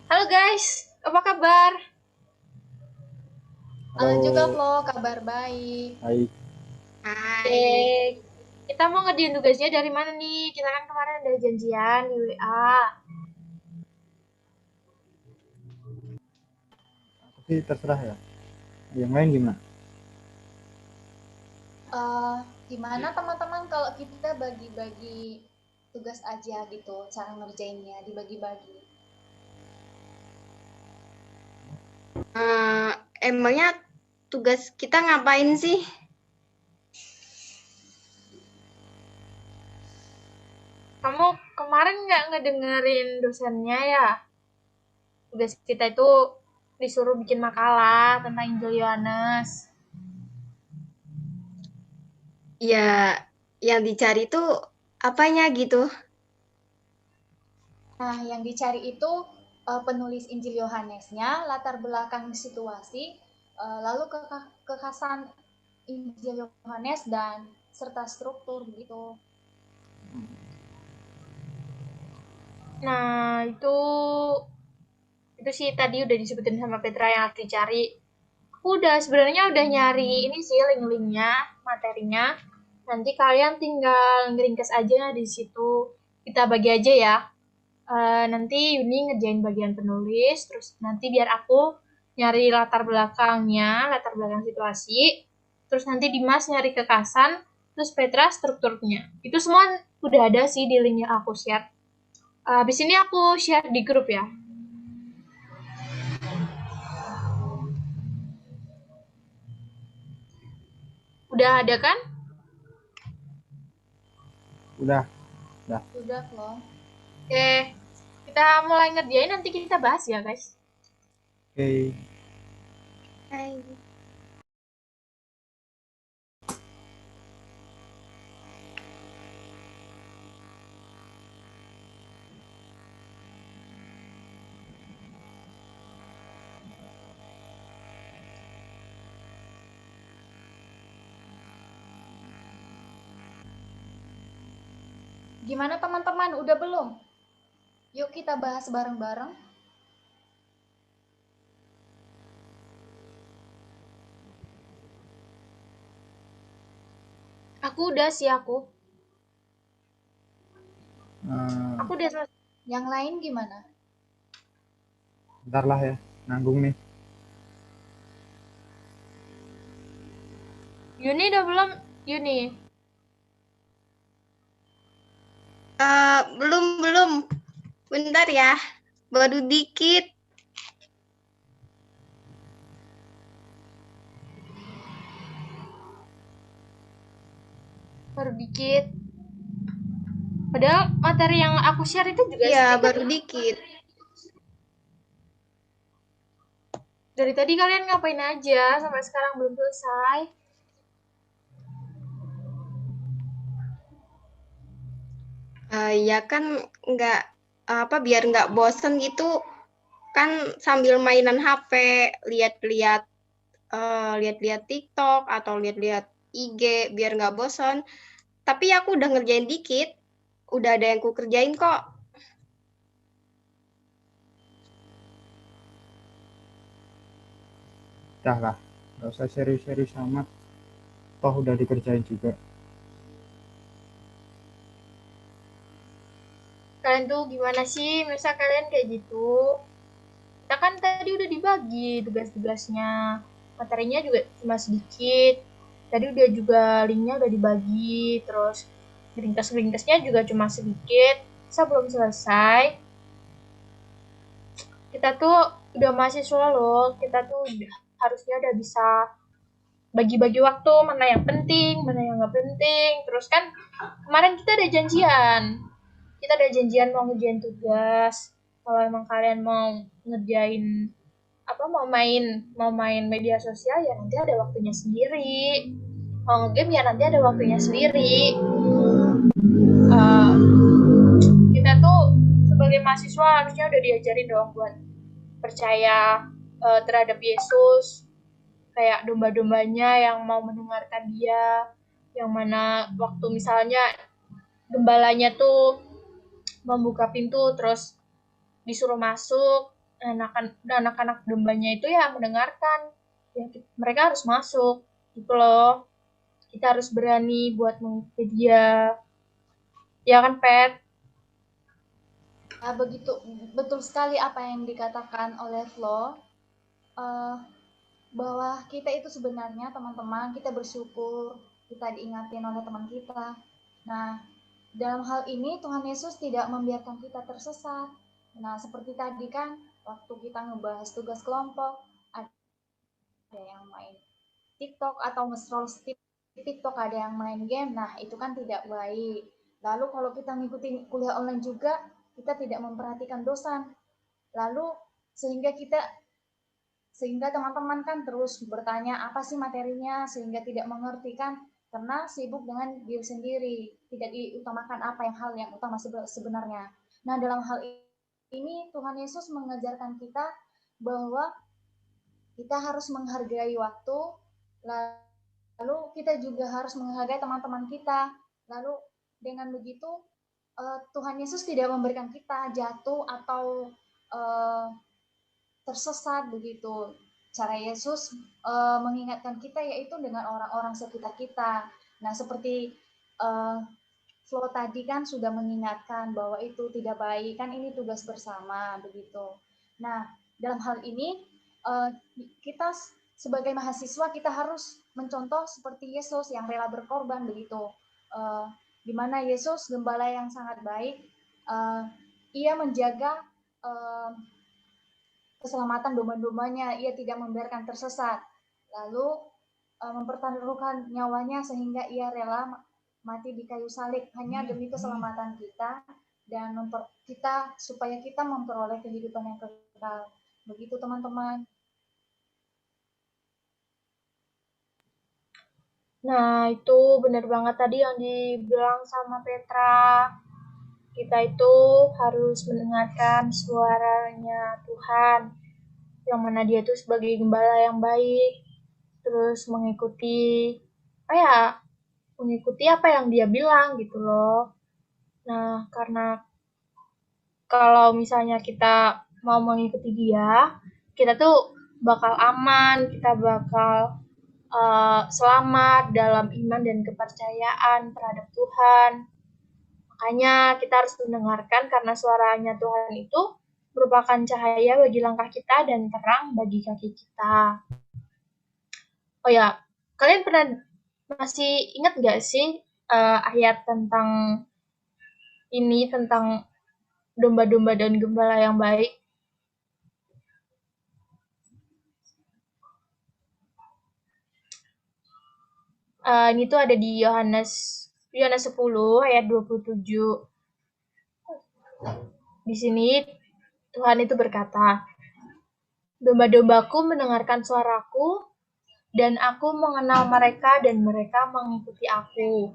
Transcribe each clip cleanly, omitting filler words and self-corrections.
Halo guys, apa kabar? Halo, Halo juga Flo, kabar baik. baik. Hai. Eh, kita mau ngerjain tugasnya dari mana nih? Kita kan kemarin ada janjian di WA. Aku sih terserah ya. Yang lain gimana? Eh, Gimana teman-teman kalau kita bagi-bagi tugas aja gitu, cara ngerjainnya dibagi-bagi. Eh, Emangnya tugas kita ngapain sih? Kamu kemarin nggak ngedengerin dosennya ya? Tugas kita itu disuruh bikin makalah tentang Injil Yohanes. Ya, yang dicari tuh apanya gitu. Nah, yang dicari itu penulis Injil Yohanesnya, latar belakang situasi, lalu kekhasan Injil Yohanes dan serta struktur gitu. Nah, itu sih tadi udah disebutin sama Petra yang harus dicari. Aku sebenarnya udah nyari ini sih link-linknya, materinya. Nanti kalian tinggal ngeringkes aja di situ. Kita bagi aja ya. Nanti Yuni ngerjain bagian penulis, terus nanti biar aku nyari latar belakangnya, latar belakang situasi. Terus nanti Dimas nyari kekasan, terus Petra strukturnya. Itu semua udah ada sih di link yang aku share. Habis ini aku share di grup ya. Udah ada kan? Udah, udah. Sudah Flo. Oke, kita mulai ngerjain nanti kita bahas ya guys. Oke. Hai. Gimana teman-teman, udah belum? Yuk kita bahas bareng-bareng. Aku udah sih aku. Eh, Aku udah selesai. Yang lain gimana? Bentar lah ya, nanggung nih. Yuni udah belum? Yuni. Belum. Bentar ya. Baru dikit. Baru dikit. Padahal materi yang aku share itu juga Iya, sedikit. baru dikit. Dari tadi kalian ngapain aja sampai sekarang belum selesai? Ya kan nggak biar nggak bosen gitu kan sambil mainan HP, lihat-lihat lihat-lihat TikTok atau lihat-lihat IG biar nggak bosan. Tapi aku udah ngerjain dikit, udah ada yang ku kerjain kok. Udah lah, nggak usah serius-serius amat. Toh udah dikerjain juga. Kalian tuh gimana sih? Masa kalian kayak gitu? Kita kan tadi udah dibagi tugas-tugasnya. Materinya juga cuma sedikit. Tadi udah juga linknya udah dibagi. Terus ringkas-ringkasnya juga cuma sedikit. Masa belum selesai? Kita tuh udah mahasiswa loh. Kita tuh harusnya udah bisa bagi-bagi waktu, mana yang penting, mana yang nggak penting. Terus kan kemarin kita ada janjian. Kita ada janjian mau ngerjain tugas. Kalau emang kalian mau ngerjain mau main media sosial ya nanti ada waktunya sendiri. Mau ngegame ya nanti ada waktunya sendiri. Uh, kita tuh sebagai mahasiswa harusnya udah diajarin dong buat percaya terhadap Yesus, kayak domba-dombanya yang mau mendengarkan dia, yang mana waktu misalnya gembalanya tuh membuka pintu terus disuruh masuk, anak-anak dombanya itu ya mendengarkan. Ya, mereka harus masuk gitu loh. Kita harus berani buat mengikuti dia. Ya kan, Pet? Begitu betul sekali apa yang dikatakan oleh Flo, uh, bahwa kita itu sebenarnya teman-teman kita bersyukur kita diingatin oleh teman kita. Nah, dalam hal ini Tuhan Yesus tidak membiarkan kita tersesat. Nah, seperti tadi kan waktu kita ngebahas tugas kelompok, ada yang main TikTok atau nge-scroll TikTok, ada yang main game. Nah, itu kan tidak baik. Lalu kalau kita ngikutin kuliah online juga, kita tidak memperhatikan dosen. Lalu sehingga teman-teman kan terus bertanya apa sih materinya sehingga tidak mengerti kan karena sibuk dengan diri sendiri, tidak diutamakan apa yang hal yang utama sebenarnya. Nah, dalam hal ini Tuhan Yesus mengajarkan kita bahwa kita harus menghargai waktu, lalu kita juga harus menghargai teman-teman kita. Lalu dengan begitu Tuhan Yesus tidak memberikan kita jatuh atau tersesat begitu. Cara Yesus mengingatkan kita yaitu dengan orang-orang sekitar kita. Nah, seperti Flo tadi kan sudah mengingatkan bahwa itu tidak baik, kan ini tugas bersama begitu. Nah, dalam hal ini kita sebagai mahasiswa kita harus mencontoh seperti Yesus yang rela berkorban begitu. Di mana Yesus gembala yang sangat baik, ia menjaga keselamatan domba-dombanya, ia tidak membiarkan tersesat. Lalu mempertaruhkan nyawanya sehingga ia rela mati di kayu salib hanya demi keselamatan kita dan kita supaya kita memperoleh kehidupan yang kekal. Begitu teman-teman. Nah, itu benar banget tadi yang dibilang sama Petra. Kita itu harus mendengarkan suaranya Tuhan, yang mana dia itu sebagai gembala yang baik, terus mengikuti apa yang dia bilang gitu loh. Nah, karena kalau misalnya kita mau mengikuti dia, kita tuh bakal aman, kita bakal selamat dalam iman dan kepercayaan terhadap Tuhan. Makanya kita harus mendengarkan karena suaranya Tuhan itu merupakan cahaya bagi langkah kita dan terang bagi kaki kita. Oh ya, kalian masih ingat gak sih ayat tentang domba-domba dan gembala yang baik? Ini tuh ada di Yohanes 10 ayat 27. Di sini Tuhan itu berkata, "Domba-dombaku mendengarkan suaraku, dan aku mengenal mereka dan mereka mengikuti aku."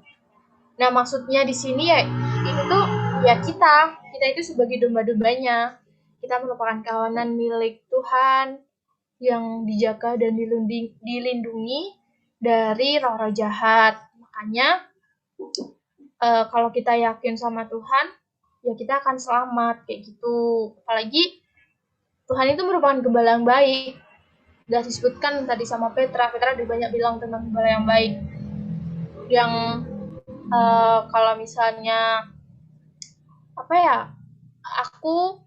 Nah, maksudnya di sini ya ini tuh ya kita itu sebagai domba-dombanya. Kita merupakan kawanan milik Tuhan yang dijaga dan dilindungi dari roh-roh jahat. Makanya kalau kita yakin sama Tuhan, ya kita akan selamat kayak gitu. Apalagi Tuhan itu merupakan gembala yang baik. Udah disebutkan tadi sama Petra udah banyak bilang tentang gembala yang baik. Yang kalau misalnya aku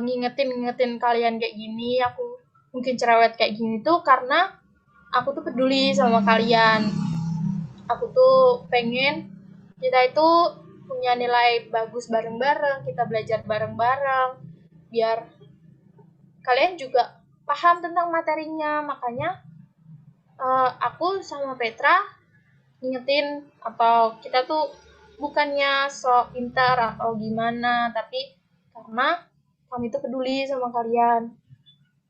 ngingetin kalian kayak gini, aku mungkin cerewet kayak gini tuh karena aku tuh peduli sama kalian. Aku tuh pengen kita itu punya nilai bagus bareng-bareng, kita belajar bareng-bareng, biar kalian juga paham tentang materinya. Makanya aku sama Petra ngingetin atau kita tuh bukannya sok pintar atau gimana, tapi karena kami tuh peduli sama kalian.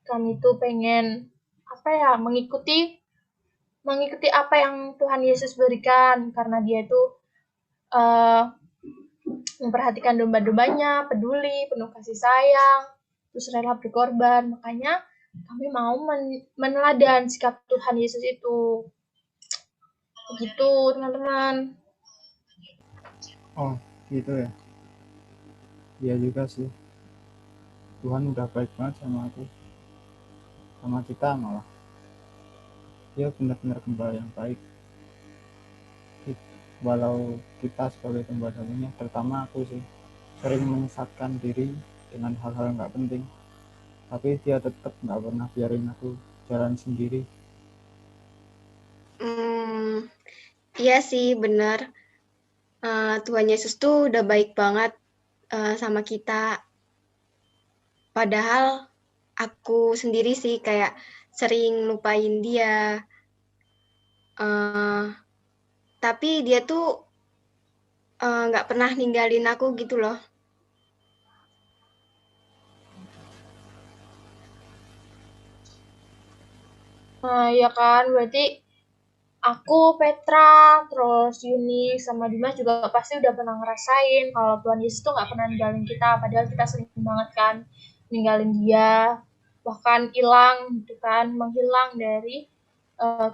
Kami tuh pengen mengikuti apa yang Tuhan Yesus berikan karena dia itu memperhatikan domba-dombanya, peduli, penuh kasih sayang, terus rela berkorban. Makanya kami mau meneladan sikap Tuhan Yesus itu. Begitu, teman-teman. Oh, gitu ya. Iya juga sih. Tuhan udah baik banget sama aku, sama kita malah. Dia benar-benar gembala yang baik. Walau kita sebagai pembadalnya, terutama aku sih, sering menyesatkan diri dengan hal-hal nggak penting, tapi dia tetap nggak pernah biarin aku jalan sendiri. Iya sih, benar. Tuhan Yesus tuh udah baik banget sama kita. Padahal aku sendiri sih kayak sering lupain dia. Tapi dia tuh nggak pernah ninggalin aku gitu loh. Nah, ya kan, berarti aku, Petra, terus Yuni, sama Dimas juga pasti udah pernah ngerasain kalau Tuhan Yesus tuh nggak pernah ninggalin kita, padahal kita sering banget kan ninggalin dia, bahkan hilang gitu kan, menghilang dari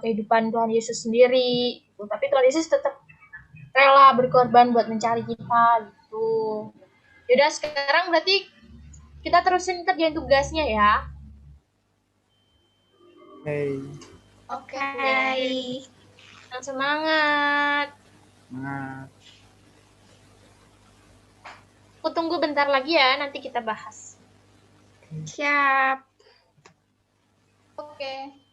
kehidupan Tuhan Yesus sendiri. Gitu. Tapi Tuhan Yesus tetap rela berkorban buat mencari kita gitu. Yaudah sekarang berarti kita terusin kerjain tugasnya ya. Hey, Oke. Semangat. semangat. Aku tunggu bentar lagi ya, nanti kita bahas. Siap. Oke.